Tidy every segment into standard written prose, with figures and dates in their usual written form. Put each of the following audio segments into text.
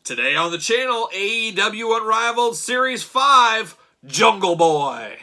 Today on the channel, AEW Unrivaled Series 5, Jungle Boy.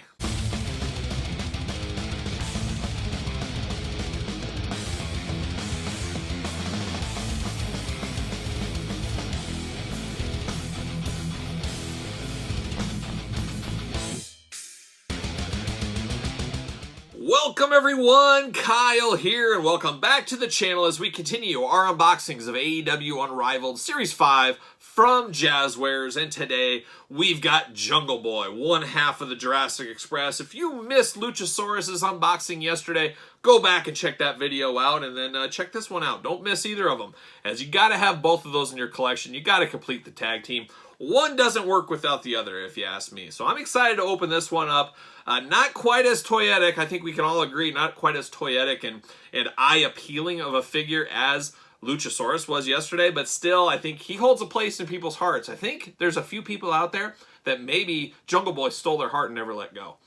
Welcome everyone, Kyle here, and welcome back to the channel as we continue our unboxings of AEW Unrivaled Series 5 from Jazwares, and today we've got Jungle Boy, one half of the Jurassic Express. If you missed Luchasaurus' unboxing yesterday, go back and check that video out, and then check this one out. Don't miss either of them, as you got to have both of those in your collection. You got to complete the tag team. One doesn't work without the other, if you ask me. So I'm excited to open this one up. Not quite as toyetic, I think we can all agree, not quite as toyetic and eye-appealing of a figure as Luchasaurus was yesterday, but still, I think he holds a place in people's hearts. I think there's a few people out there that maybe Jungle Boy stole their heart and never let go.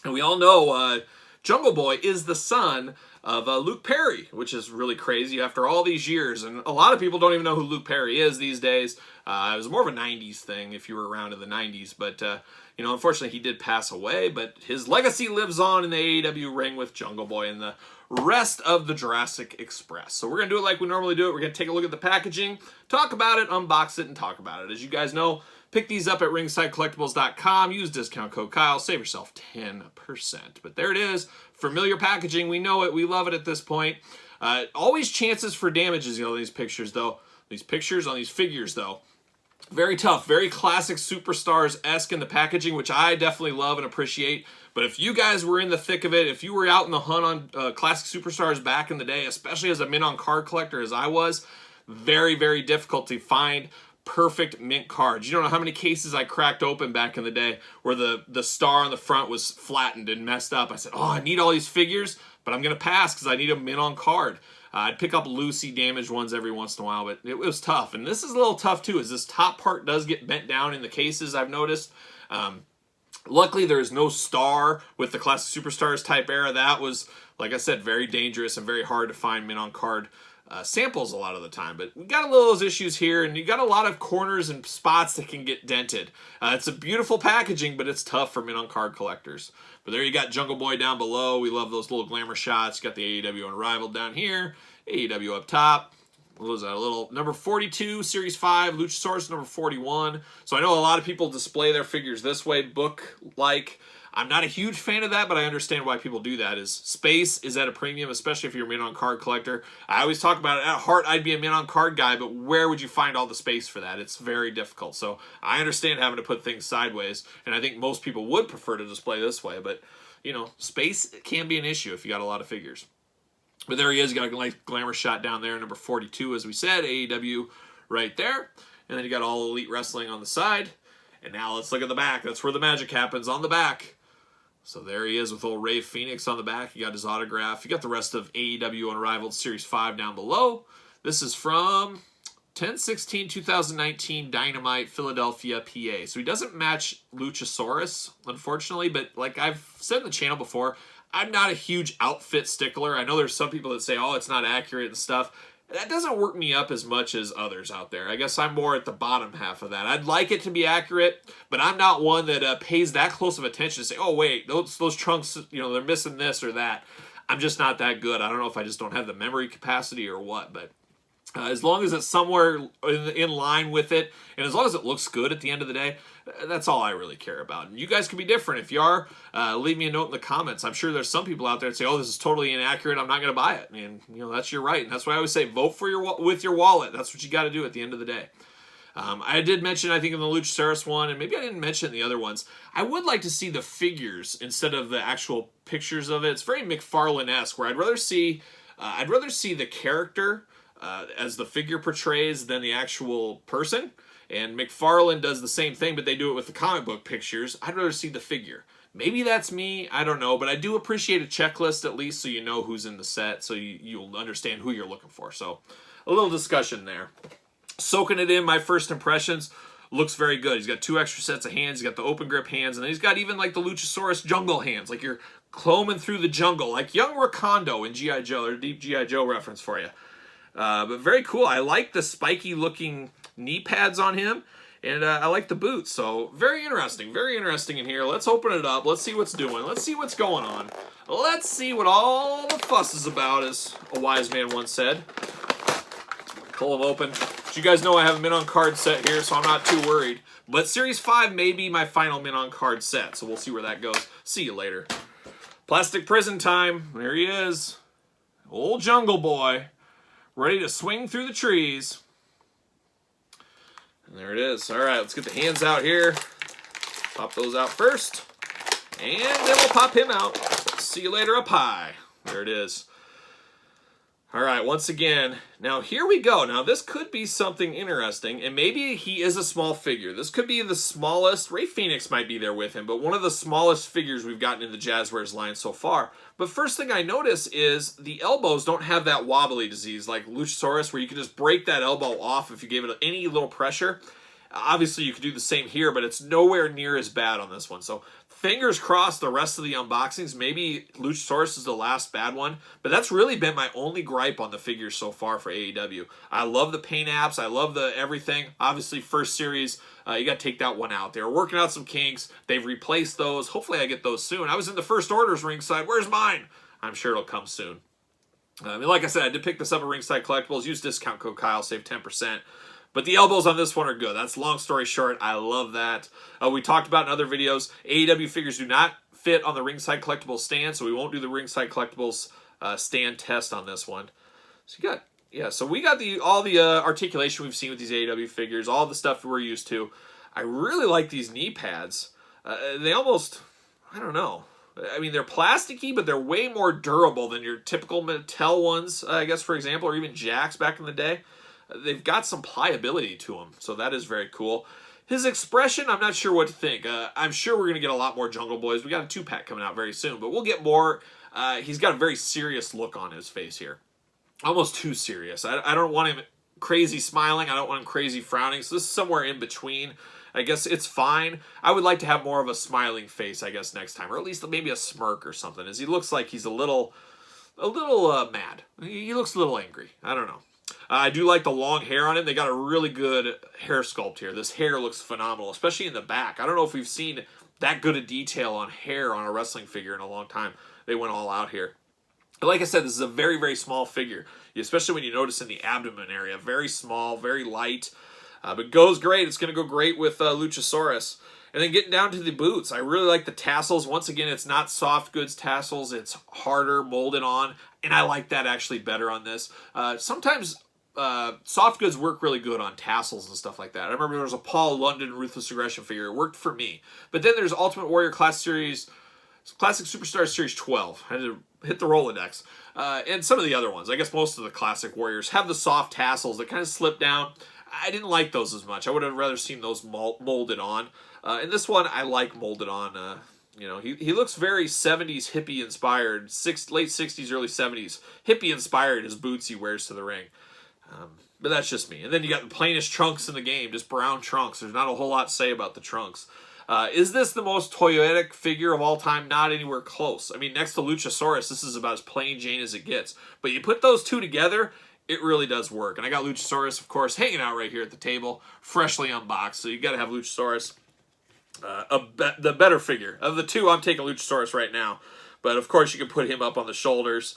And we all know Jungle Boy is the son of Luke Perry, which is really crazy after all these years. And a lot of people don't even know who Luke Perry is these days. It was more of a 90s thing if you were around in the 90s. But, you know, unfortunately he did pass away. But his legacy lives on in the AEW ring with Jungle Boy and the rest of the Jurassic Express. So we're going to do it like we normally do it. We're going to take a look at the packaging, talk about it, unbox it, and talk about it. As you guys know, pick these up at ringsidecollectibles.com. Use discount code Kyle. Save yourself 10%. But there it is. Familiar packaging. We know it. We love it at this point. Always chances for damages, you know, these pictures, though. These pictures on these figures, though. Very tough. Very classic Superstars-esque in the packaging, which I definitely love and appreciate. But if you guys were in the thick of it, if you were out in the hunt on classic Superstars back in the day, especially as a mint on card collector as I was, very, very difficult to find perfect mint cards. You don't know how many cases I cracked open back in the day where the star on the front was flattened and messed up. I said, oh, I need all these figures, but I'm going to pass because I need a mint on card. I'd pick up loosey damaged ones every once in a while, but it was tough. And this is a little tough too, as this top part does get bent down in the cases, I've noticed. Luckily, there's no star with the Classic Superstars type era. That was, like I said, very dangerous and very hard to find mint on card samples a lot of the time. But we got a little of those issues here, and you got a lot of corners and spots that can get dented. It's a beautiful packaging, but it's tough for mint on card collectors. But there you got Jungle Boy down below. We love those little glamour shots. You got the AEW Unrivaled down here, AEW up top. What was that? A little number 42, Series 5, Luchasaurus number 41. So I know a lot of people display their figures this way, book-like. I'm not a huge fan of that, but I understand why people do that. Is space is at a premium, especially if you're a mint on card collector. I always talk about it. At heart, I'd be a mint on card guy, but where would you find all the space for that? It's very difficult. So I understand having to put things sideways, and I think most people would prefer to display this way. But, you know, space can be an issue if you got a lot of figures. But there he is. Got a nice glamour shot down there, number 42, as we said. AEW right there. And then you got all Elite Wrestling on the side. And now let's look at the back. That's where the magic happens, on the back. So there he is with old Ray Phoenix on the back. You got his autograph. You got the rest of AEW Unrivaled Series 5 down below. This is from 10/16/2019 Dynamite, Philadelphia, PA. So he doesn't match Luchasaurus, unfortunately. But like I've said in the channel before, I'm not a huge outfit stickler. I know there's some people that say, oh, it's not accurate and stuff. That doesn't work me up as much as others out there. I guess I'm more at the bottom half of that. I'd like it to be accurate, but I'm not one that pays that close of attention to say, oh, wait, those trunks, you know, they're missing this or that. I'm just not that good. I don't know if I just don't have the memory capacity or what, but as long as it's somewhere in line with it, and as long as it looks good at the end of the day, that's all I really care about. And you guys can be different. If you are, leave me a note in the comments. I'm sure there's some people out there that say, oh, this is totally inaccurate, I'm not going to buy it. And, you know, that's your right. And that's why I always say, vote for with your wallet. That's what you got to do at the end of the day. I did mention, I think, in the Luchasaurus one, and maybe I didn't mention the other ones, I would like to see the figures instead of the actual pictures of it. It's very McFarlane-esque, where I'd rather see the character as the figure portrays than the actual person. And McFarlane does the same thing, but they do it with the comic book pictures. I'd rather see the figure. Maybe that's me, I don't know, but I do appreciate a checklist at least so you know who's in the set, so you'll understand who you're looking for. So a little discussion there. Soaking it in, my first impressions, looks very good. He's got 2 extra sets of hands. He's got the open grip hands, and then he's got even like the Luchasaurus jungle hands, like you're combing through the jungle, like young Rakondo in G.I. Joe, or a deep G.I. Joe reference for you. But very cool. I like the spiky looking knee pads on him. And I like the boots, so very interesting in here. Let's open it up. Let's see what's doing. Let's see what's going on. Let's see what all the fuss is about, as a wise man once said. Pull them open. But you guys know I have a mint on card set here, so I'm not too worried. But Series 5 may be my final mint on card set, so we'll see where that goes. See you later. Plastic prison time. There he is. Old Jungle Boy. Ready to swing through the trees. And there it is. All right, let's get the hands out here. Pop those out first. And then we'll pop him out. See you later, up high. There it is. All right, once again, now here we go. Now this could be something interesting, and maybe he is a small figure. This could be the smallest. Ray Phoenix might be there with him, but one of the smallest figures we've gotten in the Jazwares line so far. But first thing I notice is the elbows don't have that wobbly disease like Luchasaurus, where you can just break that elbow off if you gave it any little pressure. Obviously, you could do the same here, but it's nowhere near as bad on this one. So fingers crossed the rest of the unboxings. Maybe Luchasaurus is the last bad one, but that's really been my only gripe on the figures so far for AEW. I love the paint apps. I love the everything. Obviously, first series, you got to take that one out. They were working out some kinks. They've replaced those. Hopefully, I get those soon. I was in the first orders ringside. Where's mine? I'm sure it'll come soon. I mean, like I said, I did pick this up at Ringside Collectibles. Use discount code Kyle, save 10%. But the elbows on this one are good. That's long story short. I love that. We talked about in other videos, AEW figures do not fit on the Ringside Collectibles stand, so we won't do the Ringside Collectibles stand test on this one. So you got, yeah, so we got all the articulation we've seen with these AEW figures, all the stuff we're used to. I really like these knee pads. They almost, I don't know. I mean, they're plasticky, but they're way more durable than your typical Mattel ones, I guess, for example, or even Jakks back in the day. They've got some pliability to them, so that is very cool. His expression, I'm not sure what to think. I'm sure we're going to get a lot more Jungle Boys. We got a 2-pack coming out very soon, but we'll get more. He's got a very serious look on his face here. Almost too serious. I don't want him crazy smiling. I don't want him crazy frowning, so this is somewhere in between. I guess it's fine. I would like to have more of a smiling face, I guess, next time, or at least maybe a smirk or something, as he looks like he's a little mad. He looks a little angry. I don't know. I do like the long hair on him. They got a really good hair sculpt here. This hair looks phenomenal, especially in the back. I don't know if we've seen that good a detail on hair on a wrestling figure in a long time. They went all out here. But like I said, this is a very, very small figure, especially when you notice in the abdomen area. Very small, very light, but goes great. It's going to go great with Luchasaurus. And then getting down to the boots, I really like the tassels. Once again, it's not soft goods tassels. It's harder, molded on, and I like that actually better on this. Sometimes soft goods work really good on tassels and stuff like that. I remember there was a Paul London Ruthless Aggression figure. It worked for me. But then there's Ultimate Warrior Classic Superstar Series 12. I had to hit the Rolodex. And some of the other ones. I guess most of the Classic Warriors have the soft tassels that kind of slip down. I didn't like those as much. I would have rather seen those molded on. And this one, I like molded on. You know, he looks very 70s hippie inspired, late 60s, early 70s hippie inspired. His boots he wears to the ring. But that's just me. And then you got the plainest trunks in the game, just brown trunks. There's not a whole lot to say about the trunks. Is this the most toyetic figure of all time? Not anywhere close. I mean, next to Luchasaurus, this is about as plain Jane as it gets. But you put those two together, it really does work. And I got Luchasaurus, of course, hanging out right here at the table, freshly unboxed. So you got to have Luchasaurus. The better figure. Of the two, I'm taking Luchasaurus right now. But, of course, you can put him up on the shoulders.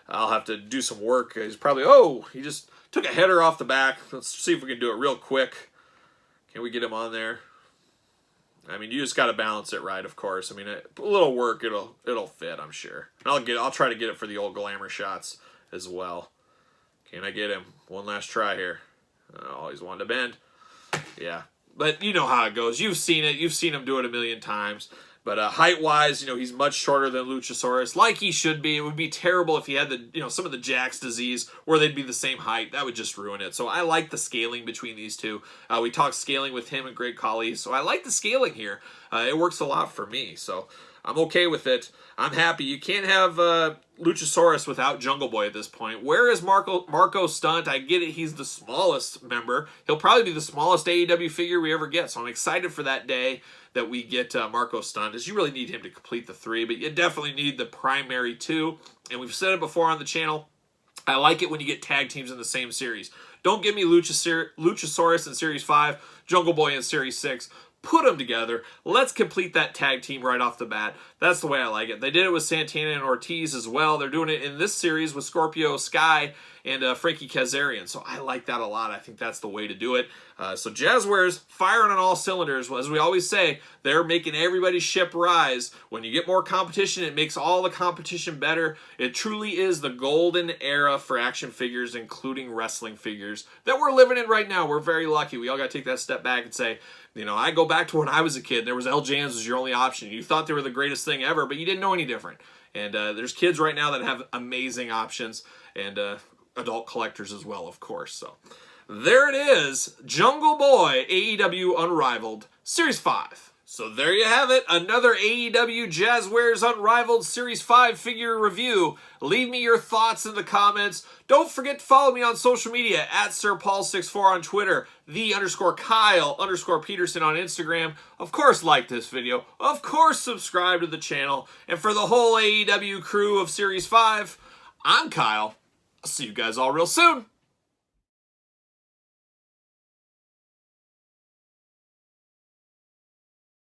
I'll have to do some work. He's probably, he just took a header off the back. Let's see if we can do it real quick. Can we get him on there? I mean, you just got to balance it right, of course. I mean, a little work, it'll fit, I'm sure. I'll try to get it for the old glamour shots as well. Can I get him? One last try here. Oh, he's wanting to bend. Yeah. But you know how it goes. You've seen it. You've seen him do it a million times. But height-wise, he's much shorter than Luchasaurus, like he should be. It would be terrible if he had some of the Jakks disease where they'd be the same height. That would just ruin it. So I like the scaling between these two. We talked scaling with him and Great Khali, so I like the scaling here. It works a lot for me, so I'm okay with it. I'm happy. You can't have Luchasaurus without Jungle Boy at this point. Where is Marco Stunt? I get it. He's the smallest member. He'll probably be the smallest AEW figure we ever get, so I'm excited for that day that we get Marco Stunt, as you really need him to complete the 3, but you definitely need the primary 2. And we've said it before on the channel, I like it when you get tag teams in the same series. Don't give me Luchasaurus in Series 5, Jungle Boy in Series 6. Put them together. Let's complete that tag team right off the bat. That's the way I like it. They did it with Santana and Ortiz as well. They're doing it in this series with Scorpio Sky and Frankie Kazarian. So I like that a lot. I think that's the way to do it. So Jazwares firing on all cylinders. As we always say, they're making everybody's ship rise. When you get more competition, it makes all the competition better. It truly is the golden era for action figures, including wrestling figures, that we're living in right now. We're very lucky. We all got to take that step back and say, you know, I go back to when I was a kid. There was L. Jans was your only option. You thought they were the greatest thing ever, but you didn't know any different. And there's kids right now that have amazing options, and adult collectors as well, of course. So there it is, Jungle Boy AEW Unrivaled Series 5. So there you have it, another AEW Jazwares Unrivaled Series 5 figure review. Leave me your thoughts in the comments. Don't forget to follow me on social media at SirPaul64 on Twitter, _Kyle_Peterson on Instagram. Of course, like this video. Of course, subscribe to the channel. And for the whole AEW crew of Series 5, I'm Kyle. I'll see you guys all real soon.